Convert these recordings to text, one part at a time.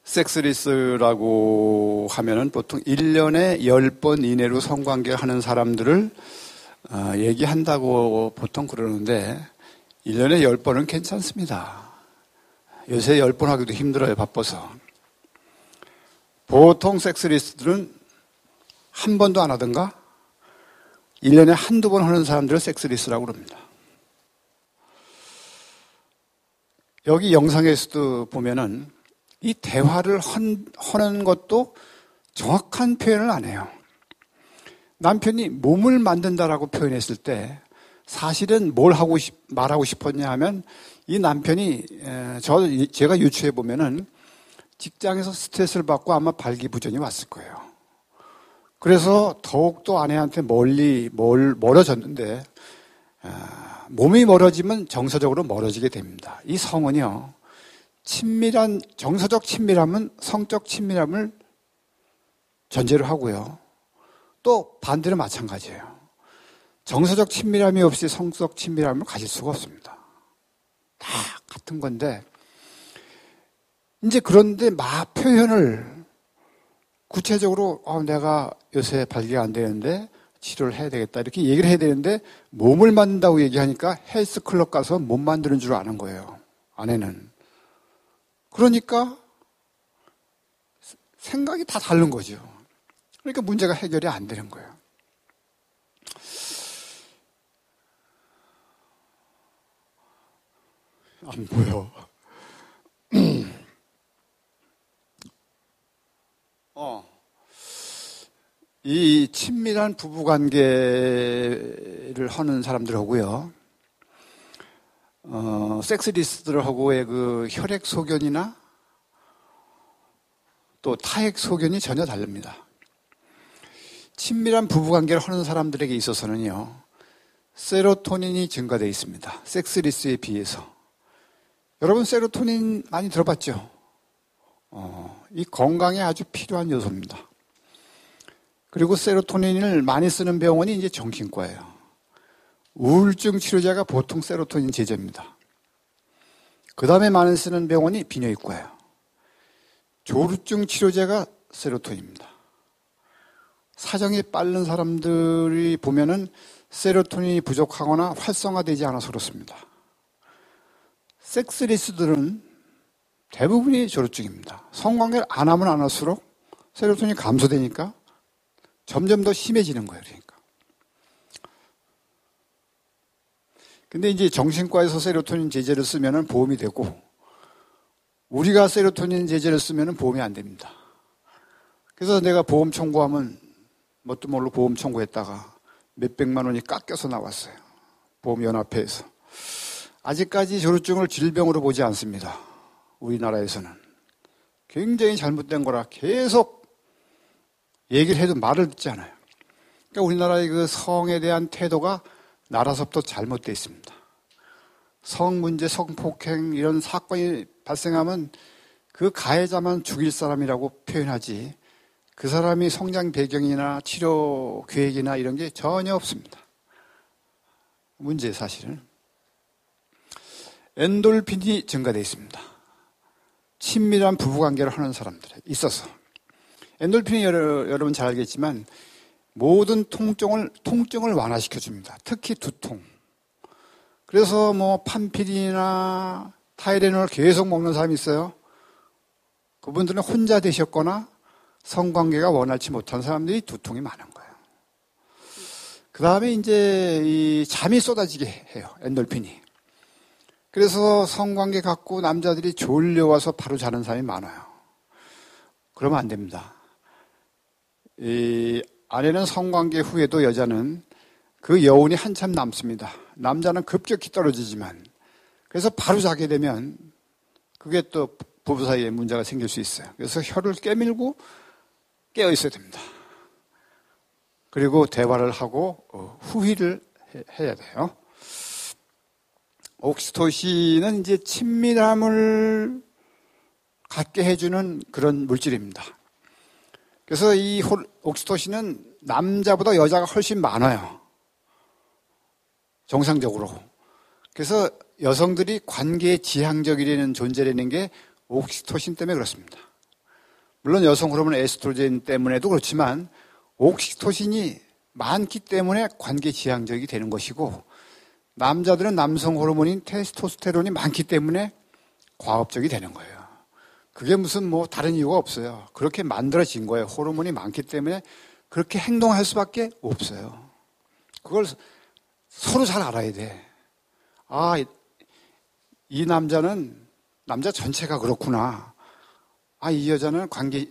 섹스리스라고 하면은 보통 1년에 10번 이내로 성관계를 하는 사람들을 얘기한다고 보통 그러는데 1년에 10번은 괜찮습니다. 요새 10번 하기도 힘들어요, 바빠서. 보통 섹스리스트들은 한 번도 안 하던가 1년에 한두 번 하는 사람들을 섹스리스라고 그럽니다. 여기 영상에서도 보면은 이 대화를 하는 것도 정확한 표현을 안 해요. 남편이 몸을 만든다라고 표현했을 때 사실은 뭘 말하고 싶었냐 하면 이 남편이 제가 유추해 보면은 직장에서 스트레스를 받고 아마 발기부전이 왔을 거예요. 그래서 더욱더 아내한테 멀어졌는데 몸이 멀어지면 정서적으로 멀어지게 됩니다. 이 성은요, 정서적 친밀함은 성적 친밀함을 전제로 하고요. 또 반대로 마찬가지예요. 정서적 친밀함이 없이 성적 친밀함을 가질 수가 없습니다. 다 같은 건데, 이제 그런데 표현을 구체적으로 내가 요새 발기가 안 되는데 치료를 해야 되겠다 이렇게 얘기를 해야 되는데 몸을 만든다고 얘기하니까 헬스클럽 가서 몸 만드는 줄 아는 거예요. 아내는. 그러니까 생각이 다 다른 거죠. 그러니까 문제가 해결이 안 되는 거예요. 안 보여. 이 친밀한 부부관계를 하는 사람들하고요, 섹스리스트들하고의 그 혈액 소견이나 또 타액 소견이 전혀 다릅니다. 친밀한 부부관계를 하는 사람들에게 있어서는요, 세로토닌이 증가되어 있습니다. 섹스리스트에 비해서. 여러분 세로토닌 많이 들어봤죠? 이 건강에 아주 필요한 요소입니다. 그리고 세로토닌을 많이 쓰는 병원이 이제 정신과예요. 우울증 치료제가 보통 세로토닌 제제입니다. 그 다음에 많이 쓰는 병원이 비뇨기과예요. 조루증 치료제가 세로토닌입니다. 사정이 빠른 사람들이 보면은 세로토닌이 부족하거나 활성화되지 않아서 그렇습니다. 섹스리스트들은 대부분이 조루증입니다. 성관계를 안 하면 안 할수록 세로토닌이 감소되니까 점점 더 심해지는 거예요, 그러니까. 근데 이제 정신과에서 세로토닌 제제를 쓰면은 보험이 되고, 우리가 세로토닌 제제를 쓰면은 보험이 안 됩니다. 그래서 내가 보험 청구하면 뭣도 모르고 보험 청구했다가 몇백만 원이 깎여서 나왔어요. 보험연합회에서. 아직까지 조루증을 질병으로 보지 않습니다. 우리나라에서는. 굉장히 잘못된 거라 계속 얘기를 해도 말을 듣지 않아요. 그러니까 우리나라의 그 성에 대한 태도가 나라서부터 잘못되어 있습니다. 성 문제, 성폭행 이런 사건이 발생하면 그 가해자만 죽일 사람이라고 표현하지 그 사람이 성장 배경이나 치료 계획이나 이런 게 전혀 없습니다. 문제 사실은. 엔돌핀이 증가되어 있습니다. 친밀한 부부관계를 하는 사람들에 있어서. 엔돌핀이 여러분 잘 알겠지만 모든 통증을 완화시켜줍니다. 특히 두통. 그래서 판피린이나 타이레놀을 계속 먹는 사람이 있어요. 그분들은 혼자 되셨거나 성관계가 원활치 못한 사람들이 두통이 많은 거예요. 그 다음에 이제 이 잠이 쏟아지게 해요. 엔돌핀이. 그래서 성관계 갖고 남자들이 졸려와서 바로 자는 사람이 많아요. 그러면 안 됩니다. 이 아내는 성관계 후에도 여자는 그 여운이 한참 남습니다. 남자는 급격히 떨어지지만, 그래서 바로 자게 되면 그게 또 부부 사이에 문제가 생길 수 있어요. 그래서 혀를 깨밀고 깨어 있어야 됩니다. 그리고 대화를 하고 후회를 해야 돼요. 옥시토신은 이제 친밀함을 갖게 해주는 그런 물질입니다. 그래서 이 옥시토신은 남자보다 여자가 훨씬 많아요. 정상적으로. 그래서 여성들이 관계에 지향적이라는 존재라는 게 옥시토신 때문에 그렇습니다. 물론 여성 호르몬 에스트로겐 때문에도 그렇지만 옥시토신이 많기 때문에 관계지향적이 되는 것이고, 남자들은 남성 호르몬인 테스토스테론이 많기 때문에 과업적이 되는 거예요. 그게 무슨 뭐 다른 이유가 없어요. 그렇게 만들어진 거예요. 호르몬이 많기 때문에 그렇게 행동할 수밖에 없어요. 그걸 서로 잘 알아야 돼. 아, 이 남자는 남자 전체가 그렇구나. 아, 이 여자는 관계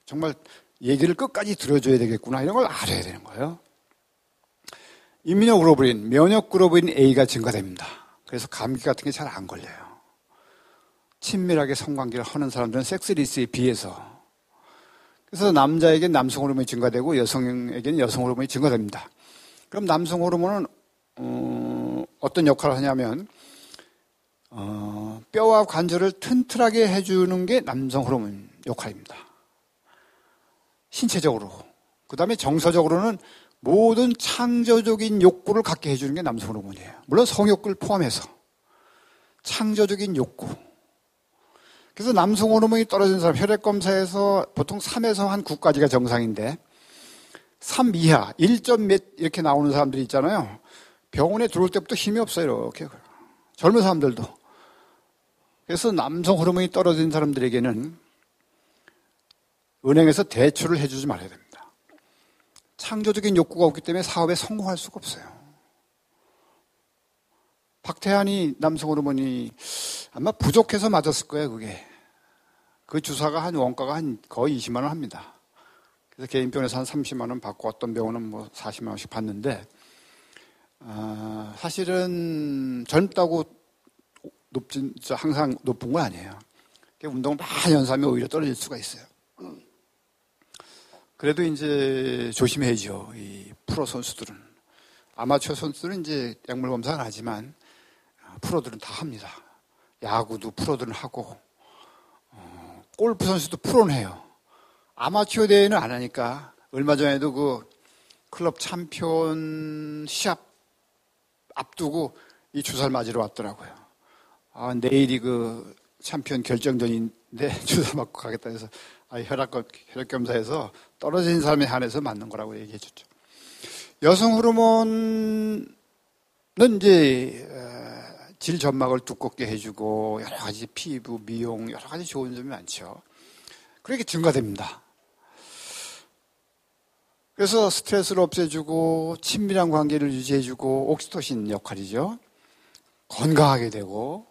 정말 얘기를 끝까지 들어줘야 되겠구나. 이런 걸 알아야 되는 거예요. 이민효글로불린, 면역글로불린 A가 증가됩니다. 그래서 감기 같은 게 잘 안 걸려요. 친밀하게 성관계를 하는 사람들은 섹스리스에 비해서. 그래서 남자에겐 남성 호르몬이 증가되고 여성에게는 여성 호르몬이 증가됩니다. 그럼 남성 호르몬은 어떤 역할을 하냐면 뼈와 관절을 튼튼하게 해주는 게 남성 호르몬 역할입니다. 신체적으로. 그 다음에 정서적으로는 모든 창조적인 욕구를 갖게 해주는 게 남성 호르몬이에요. 물론 성욕을 포함해서. 창조적인 욕구. 그래서 남성 호르몬이 떨어진 사람, 혈액검사에서 보통 3에서 한 9까지가 정상인데 3 이하, 1점 몇 이렇게 나오는 사람들이 있잖아요. 병원에 들어올 때부터 힘이 없어요. 이렇게. 젊은 사람들도. 그래서 남성 호르몬이 떨어진 사람들에게는 은행에서 대출을 해주지 말아야 됩니다. 창조적인 욕구가 없기 때문에 사업에 성공할 수가 없어요. 박태환이 남성 호르몬이 아마 부족해서 맞았을 거예요, 그게. 그 주사가 한 원가가 한 거의 20만 원 합니다. 그래서 개인병원에서 한 30만 원 받고 어떤 병원은 뭐 40만 원씩 받는데, 사실은 젊다고 항상 높은 건 아니에요. 운동을 많이 한 사람이 오히려 떨어질 수가 있어요. 그래도 이제 조심해야죠. 이 프로 선수들은. 아마추어 선수들은 이제 약물 검사는 하지만 프로들은 다 합니다. 야구도 프로들은 하고, 골프 선수도 프로는 해요. 아마추어 대회는 안 하니까, 얼마 전에도 그 클럽 챔피언 시합 앞두고 이 주사를 맞으러 왔더라고요. 아, 내일이 그 챔피언 결정전인데 주사 맞고 가겠다 해서, 혈액검사에서 떨어진 사람에 한해서 맞는 거라고 얘기해 줬죠. 여성 호르몬은 이제 질 점막을 두껍게 해주고 여러 가지 피부, 미용, 여러 가지 좋은 점이 많죠. 그렇게 증가됩니다. 그래서 스트레스를 없애주고 친밀한 관계를 유지해주고 옥시토신 역할이죠. 건강하게 되고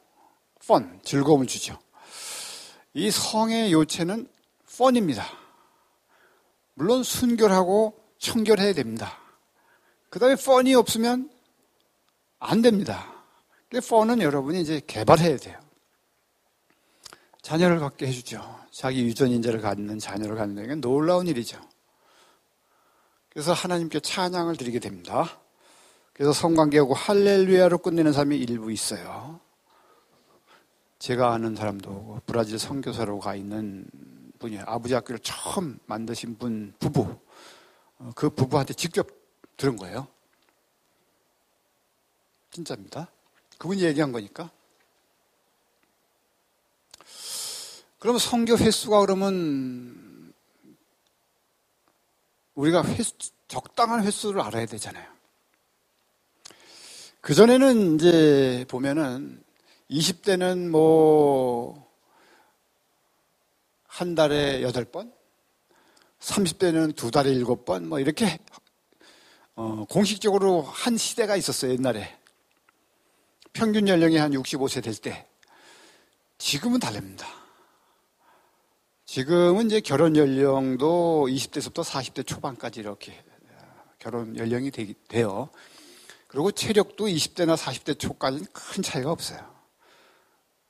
즐거움을 주죠. 이 성의 요체는 펀입니다. 물론 순결하고 청결해야 됩니다. 그 다음에 펀이 없으면 안 됩니다. 펀은 여러분이 이제 개발해야 돼요. 자녀를 갖게 해주죠. 자기 유전인자를 갖는 자녀를 갖는 게 놀라운 일이죠. 그래서 하나님께 찬양을 드리게 됩니다. 그래서 성관계하고 할렐루야로 끝내는 사람이 일부 있어요. 제가 아는 사람도 브라질 선교사로 가 있는 분이에요. 아버지 학교를 처음 만드신 분 부부. 그 부부한테 직접 들은 거예요. 진짜입니다. 그분이 얘기한 거니까. 그럼 성교 횟수가 그러면 우리가 적당한 횟수를 알아야 되잖아요. 그전에는 이제 보면은 20대는 뭐 한 달에 8번, 30대는 2달에 7번, 뭐 이렇게 공식적으로 한 시대가 있었어요, 옛날에. 평균 연령이 한 65세 될 때. 지금은 다릅니다. 지금은 이제 결혼 연령도 20대부터 40대 초반까지 이렇게 결혼 연령이 돼요. 그리고 체력도 20대나 40대 초까지는 큰 차이가 없어요.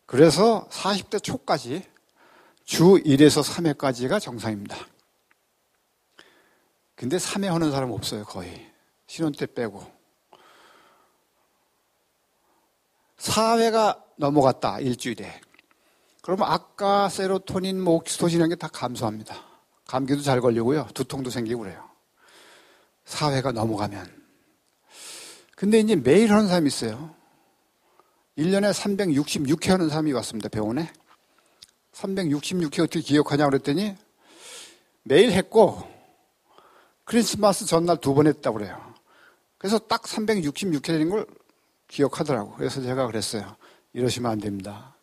그래서 40대 초까지 주 1에서 3회까지가 정상입니다. 근데 3회 하는 사람 없어요, 거의. 신혼 때 빼고. 4회가 넘어갔다, 일주일에. 그러면 아까 세로토닌, 옥시토신 이런 게 다 감소합니다. 감기도 잘 걸리고요. 두통도 생기고 그래요. 4회가 넘어가면. 근데 이제 매일 하는 사람이 있어요. 1년에 366회 하는 사람이 왔습니다, 병원에. 366회 어떻게 기억하냐고 그랬더니 매일 했고 크리스마스 전날 2번 했다고 그래요. 그래서 딱 366회 되는 걸 기억하더라고. 그래서 제가 그랬어요. 이러시면 안 됩니다.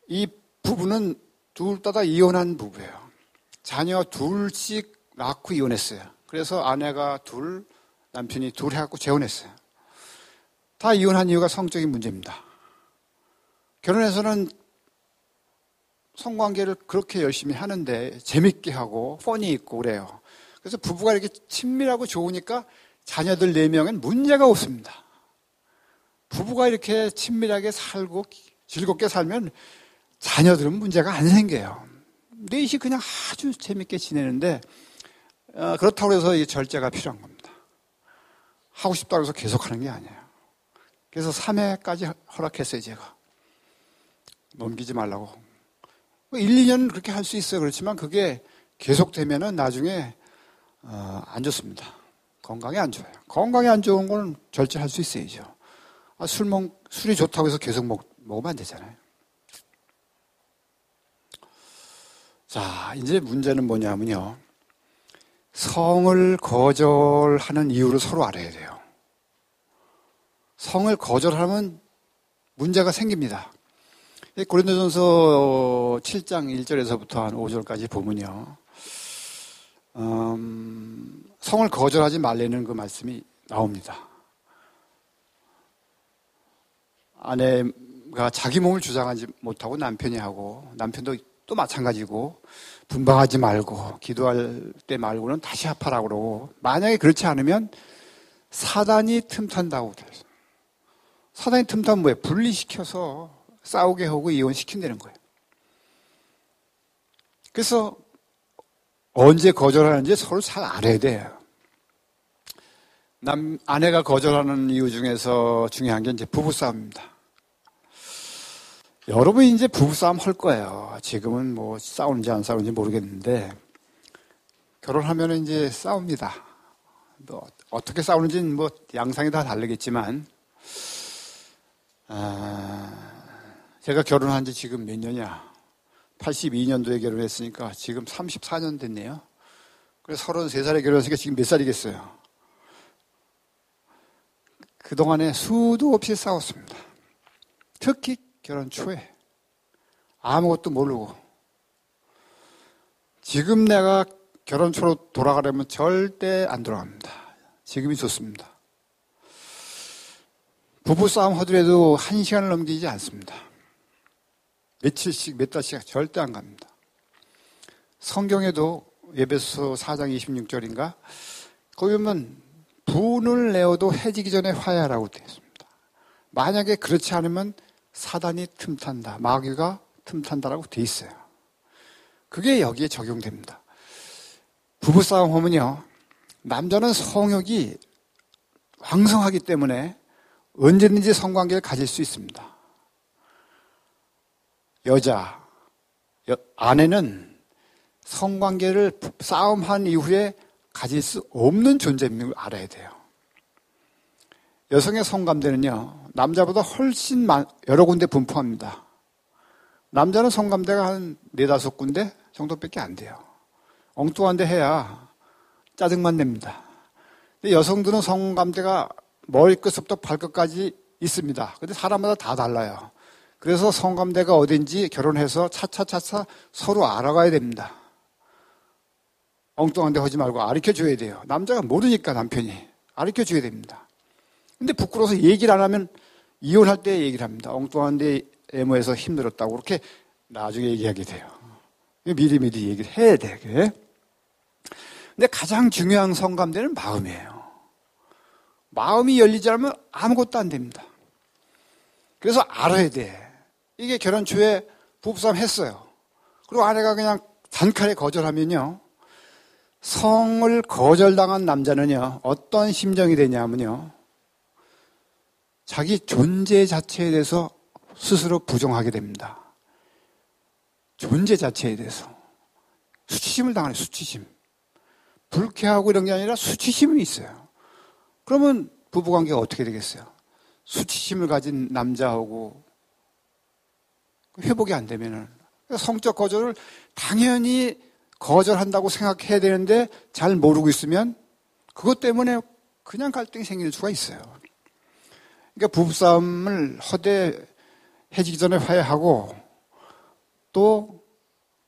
이 부부는 둘 다 이혼한 부부예요. 자녀 둘씩 낳고 이혼했어요. 그래서 아내가 둘, 남편이 둘 해갖고 재혼했어요. 다 이혼한 이유가 성적인 문제입니다. 결혼해서는 성관계를 그렇게 열심히 하는데 재밌게 하고 펀이 있고 그래요. 그래서 부부가 이렇게 친밀하고 좋으니까 자녀들 4명은 문제가 없습니다. 부부가 이렇게 친밀하게 살고 즐겁게 살면 자녀들은 문제가 안 생겨요. 넷이 그냥 아주 재밌게 지내는데 그렇다고 해서 이 절제가 필요한 겁니다. 하고 싶다고 해서 계속 하는 게 아니에요. 그래서 3회까지 허락했어요, 제가. 넘기지 말라고. 1, 2년 그렇게 할 수 있어요. 그렇지만 그게 계속되면은 나중에 안 좋습니다. 건강에 안 좋아요. 건강에 안 좋은 건 절제할 수 있어야죠. 술이 좋다고 해서 계속 먹으면 안 되잖아요. 자, 이제 문제는 뭐냐면요. 성을 거절하는 이유를 서로 알아야 돼요. 성을 거절하면 문제가 생깁니다. 고린도전서 7장 1절에서부터 한 5절까지 보면요. 성을 거절하지 말라는 그 말씀이 나옵니다. 아내가 자기 몸을 주장하지 못하고 남편이 하고, 남편도 또 마찬가지고, 분방하지 말고 기도할 때 말고는 다시 합하라고 그러고, 만약에 그렇지 않으면 사단이 틈탄다고 되어 있어요. 사단이 틈타면 뭐예요? 분리시켜서 싸우게 하고 이혼시킨다는 거예요. 그래서 언제 거절하는지 서로 잘 알아야 돼요. 아내가 거절하는 이유 중에서 중요한 게 이제 부부싸움입니다. 여러분이 이제 부부싸움 할 거예요. 지금은 뭐 싸우는지 안 싸우는지 모르겠는데, 결혼하면 이제 싸웁니다. 뭐 어떻게 싸우는지는 뭐 양상이 다 다르겠지만, 제가 결혼한 지 지금 몇 년이야? 82년도에 결혼했으니까 지금 34년 됐네요. 그래서 33살에 결혼했으니까 지금 몇 살이겠어요? 그동안에 수도 없이 싸웠습니다. 특히 결혼 초에 아무것도 모르고, 지금 내가 결혼 초로 돌아가려면 절대 안 돌아갑니다. 지금이 좋습니다. 부부싸움 하더라도 1시간을 넘기지 않습니다. 며칠씩 몇 달씩 절대 안 갑니다. 성경에도 에베소 4장 26절인가 거기 보면 분을 내어도 해지기 전에 화해하라고 되어 있습니다. 만약에 그렇지 않으면 사단이 틈탄다, 마귀가 틈탄다라고 되어 있어요. 그게 여기에 적용됩니다. 부부싸움 하면요, 남자는 성욕이 왕성하기 때문에 언제든지 성관계를 가질 수 있습니다. 아내는 성관계를 싸움한 이후에 가질 수 없는 존재임을 알아야 돼요. 여성의 성감대는요, 남자보다 훨씬 여러 군데 분포합니다. 남자는 성감대가 한 4-5군데 정도밖에 안 돼요. 엉뚱한 데 해야 짜증만 냅니다. 근데 여성들은 성감대가 머리끝부터 발끝까지 있습니다. 근데 사람마다 다 달라요. 그래서 성감대가 어딘지 결혼해서 차차차차 서로 알아가야 됩니다. 엉뚱한 데 하지 말고 가르쳐줘야 돼요. 남자가 모르니까 남편이 가르쳐줘야 됩니다. 근데 부끄러워서 얘기를 안 하면 이혼할 때 얘기를 합니다. 엉뚱한 데 애모해서 힘들었다고 그렇게 나중에 얘기하게 돼요. 미리미리 얘기를 해야 돼. 그래? 근데 가장 중요한 성감대는 마음이에요. 마음이 열리지 않으면 아무것도 안 됩니다. 그래서 알아야 돼. 이게 결혼 초에 부부싸움 했어요. 그리고 아내가 그냥 단칼에 거절하면요, 성을 거절당한 남자는요, 어떤 심정이 되냐면요, 자기 존재 자체에 대해서 스스로 부정하게 됩니다. 존재 자체에 대해서 수치심을 당하는, 수치심. 불쾌하고 이런 게 아니라 수치심이 있어요. 그러면 부부관계가 어떻게 되겠어요? 수치심을 가진 남자하고 회복이 안 되면은 성적 거절을 당연히 거절한다고 생각해야 되는데 잘 모르고 있으면 그것 때문에 그냥 갈등이 생길 수가 있어요. 그러니까 부부싸움을 허대해지기 전에 화해하고 또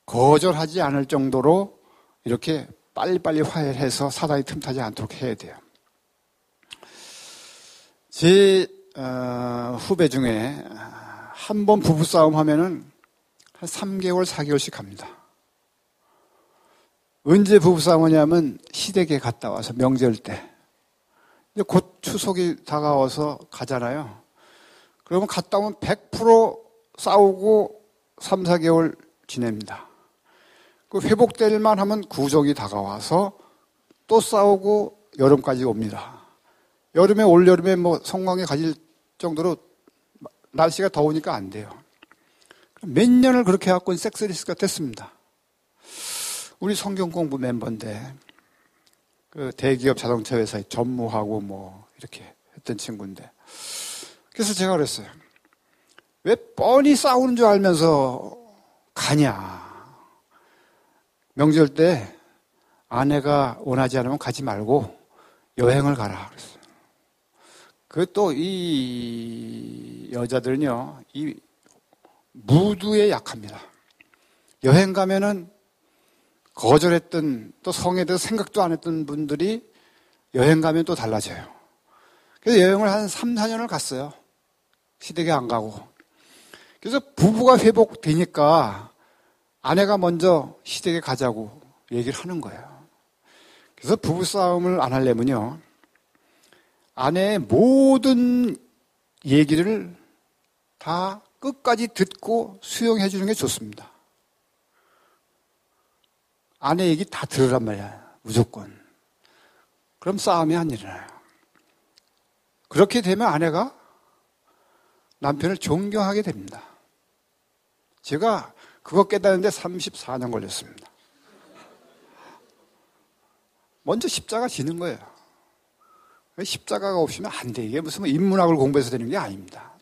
거절하지 않을 정도로 이렇게 빨리빨리 화해를 해서 사단이 틈타지 않도록 해야 돼요. 제 후배 중에 한 번 부부싸움 하면은 한 3개월, 4개월씩 갑니다. 언제 부부싸움 하냐면 시댁에 갔다 와서 명절 때. 이제 곧 추석이 다가와서 가잖아요. 그러면 갔다 오면 100% 싸우고 3, 4개월 지냅니다. 그 회복될 만하면 구정이 다가와서 또 싸우고 여름까지 옵니다. 여름에 올여름에 뭐 성광에 가질 정도로 날씨가 더우니까 안 돼요. 몇 년을 그렇게 해갖고 섹스리스가 됐습니다. 우리 성경 공부 멤버인데 그 대기업 자동차 회사에 전무하고 뭐 이렇게 했던 친구인데 그래서 제가 그랬어요. 왜 뻔히 싸우는 줄 알면서 가냐. 명절 때 아내가 원하지 않으면 가지 말고 여행을 가라 그랬어요. 그 또 이 여자들은요, 이 무드에 약합니다. 여행 가면은 거절했던 또 성에 대해서 생각도 안 했던 분들이 여행 가면 또 달라져요. 그래서 여행을 한 3, 4년을 갔어요. 시댁에 안 가고. 그래서 부부가 회복되니까 아내가 먼저 시댁에 가자고 얘기를 하는 거예요. 그래서 부부싸움을 안 하려면요, 아내의 모든 얘기를 다 끝까지 듣고 수용해 주는 게 좋습니다. 아내 얘기 다 들으란 말이야, 무조건. 그럼 싸움이 안 일어나요. 그렇게 되면 아내가 남편을 존경하게 됩니다. 제가 그거 깨닫는데 34년 걸렸습니다. 먼저 십자가 지는 거예요. 십자가가 없으면 안 돼. 이게 무슨 인문학을 공부해서 되는 게 아닙니다.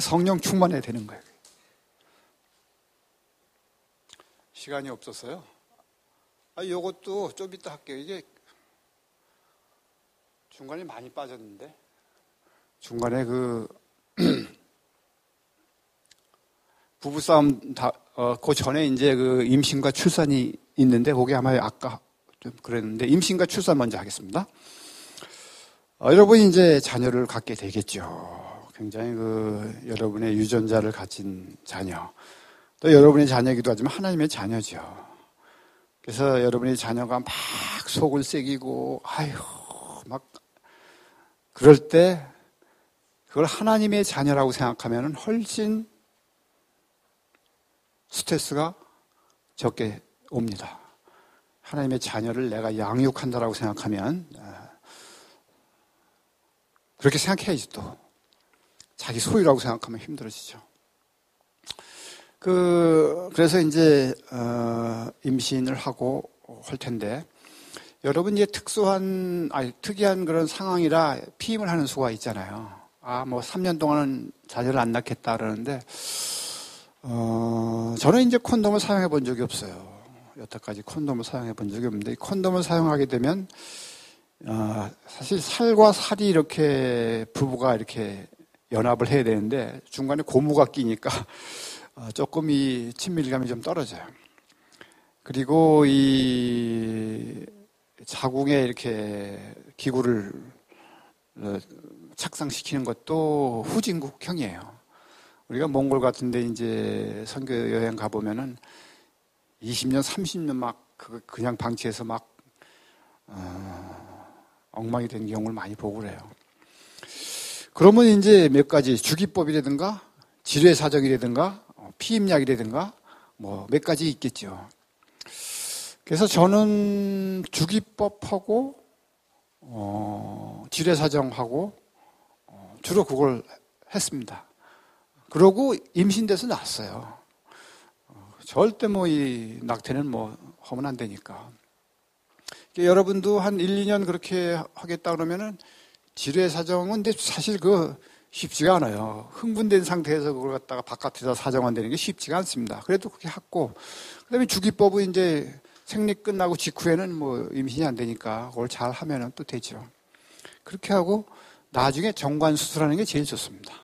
성령 충만해야 되는 거예요. 시간이 없었어요. 요것도 좀 이따 할게요. 이게 중간에 많이 빠졌는데 중간에 그 부부싸움 그 전에 이제 그 임신과 출산이 있는데 그게 아마 아까 좀 그랬는데 임신과 출산 먼저 하겠습니다. 여러분이 이제 자녀를 갖게 되겠죠. 굉장히 여러분의 유전자를 가진 자녀. 또 여러분의 자녀이기도 하지만 하나님의 자녀죠. 그래서 여러분의 자녀가 막 속을 새기고, 막, 그럴 때, 그걸 하나님의 자녀라고 생각하면 훨씬 스트레스가 적게 옵니다. 하나님의 자녀를 내가 양육한다라고 생각하면, 그렇게 생각해야지 또. 자기 소유라고 생각하면 힘들어지죠. 그래서 이제, 임신을 하고 할 텐데, 여러분 이제 특이한 그런 상황이라 피임을 하는 수가 있잖아요. 뭐 3년 동안은 자녀를 안 낳겠다 그러는데, 저는 이제 콘돔을 사용해 본 적이 없어요. 여태까지 콘돔을 사용해 본 적이 없는데, 콘돔을 사용하게 되면, 사실 살과 살이 이렇게 부부가 이렇게 연합을 해야 되는데 중간에 고무가 끼니까 조금 이 친밀감이 좀 떨어져요. 그리고 이 자궁에 이렇게 기구를 착상시키는 것도 후진국형이에요. 우리가 몽골 같은데 이제 선교 여행 가보면은 20년, 30년 막 그냥 방치해서 막 엉망이 된 경우를 많이 보고 그래요. 그러면 이제 몇 가지 주기법이라든가 지뢰사정이라든가 피임약이라든가 뭐 몇 가지 있겠죠. 그래서 저는 주기법하고 지뢰사정하고 주로 그걸 했습니다. 그러고 임신돼서 낳았어요. 절대 뭐 이 낙태는 뭐 하면 안 되니까. 여러분도 한 1, 2년 그렇게 하겠다 그러면은 지뢰사정은 근데 사실 쉽지가 않아요. 흥분된 상태에서 그걸 갖다가 바깥에다 사정한다는 게 쉽지가 않습니다. 그래도 그렇게 했고, 그 다음에 주기법은 이제 생리 끝나고 직후에는 뭐 임신이 안 되니까 그걸 잘 하면은 또 되죠. 그렇게 하고 나중에 정관 수술하는 게 제일 좋습니다.